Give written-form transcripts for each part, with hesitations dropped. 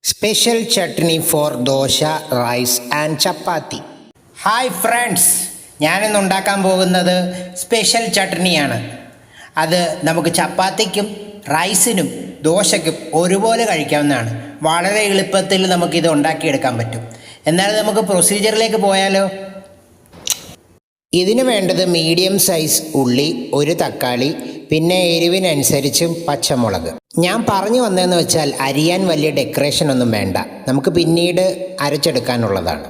Special chutney for dosa, rice and chapati. Hi friends, ഞാനിന്ന് ഉണ്ടാക്കാൻ പോകുന്നത് സ്പെഷ്യൽ ചട്നിയാണ്. അത് നമുക്ക് ചപ്പാത്തിക്കും റൈസിനും ദോശയ്ക്കും ഒരുപോലെ കഴിക്കാവുന്നതാണ്. വളരെ എളുപ്പത്തിൽ നമുക്കിത് ഉണ്ടാക്കിയെടുക്കാൻ പറ്റും. എന്നാലും നമുക്ക് പ്രൊസീജിയറിലേക്ക് പോയാലോ? ഇതിന് വേണ്ടത് മീഡിയം സൈസ് ഉള്ളി, ഒരു തക്കാളി, പിന്നെ എരിവിനനുസരിച്ചും പച്ചമുളക്. ഞാൻ പറഞ്ഞു വന്നതെന്ന് വെച്ചാൽ അരിയാൻ വലിയ ഡെക്കറേഷൻ ഒന്നും വേണ്ട, നമുക്ക് പിന്നീട് അരച്ചെടുക്കാനുള്ളതാണ്.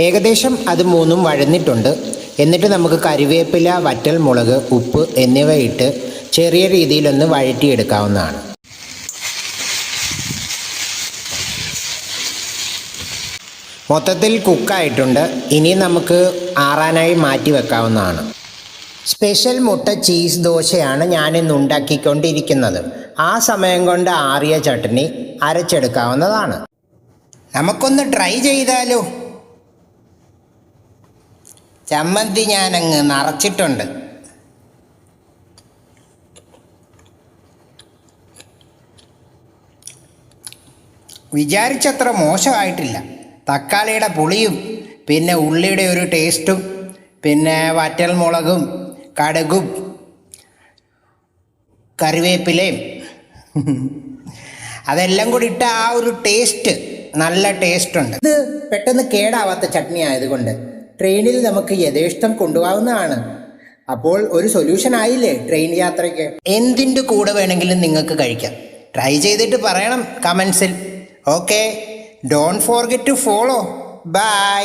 ഏകദേശം അത് മൂന്നും വഴന്നിട്ടുണ്ട്. എന്നിട്ട് നമുക്ക് കറിവേപ്പില, വറ്റൽ മുളക്, ഉപ്പ് എന്നിവ ഇട്ട് ചെറിയ രീതിയിലൊന്ന് വഴറ്റിയെടുക്കാവുന്നതാണ്. മൊത്തത്തിൽ കുക്കായിട്ടുണ്ട്. ഇനി നമുക്ക് ആറാനായി മാറ്റി വെക്കാവുന്നതാണ്. സ്പെഷ്യൽ മുട്ട ചീസ് ദോശയാണ് ഞാനിന്ന് ഉണ്ടാക്കിക്കൊണ്ടിരിക്കുന്നത്. ആ സമയം കൊണ്ട് ആറിയ ചട്നി അരച്ചെടുക്കാവുന്നതാണ്. നമുക്കൊന്ന് ട്രൈ ചെയ്താലോ? ചമ്മന്തി ഞാനങ്ങ് നിറച്ചിട്ടുണ്ട്. വിചാരിച്ചത്ര മോശമായിട്ടില്ല. തക്കാളിയുടെ പുളിയും പിന്നെ ഉള്ളിയുടെ ഒരു ടേസ്റ്റും പിന്നെ വറ്റൽ മുളകും കടുകും കറിവേപ്പിലയും അതെല്ലാം കൂടി ഇട്ട ആ ഒരു ടേസ്റ്റ്, നല്ല ടേസ്റ്റുണ്ട്. ഇത് പെട്ടെന്ന് കേടാവാത്ത ചട്നി ആയതുകൊണ്ട് ട്രെയിനിൽ നമുക്ക് യഥേഷ്ടം കൊണ്ടുപോകാവുന്നതാണ്. അപ്പോൾ ഒരു സൊല്യൂഷൻ ആയില്ലേ ട്രെയിൻ യാത്രയ്ക്ക്. എന്തിൻ്റെ കൂടെ വേണമെങ്കിലും നിങ്ങൾക്ക് കഴിക്കാം. ട്രൈ ചെയ്തിട്ട് പറയണം കമൻസിൽ. Okay, don't forget to follow. By.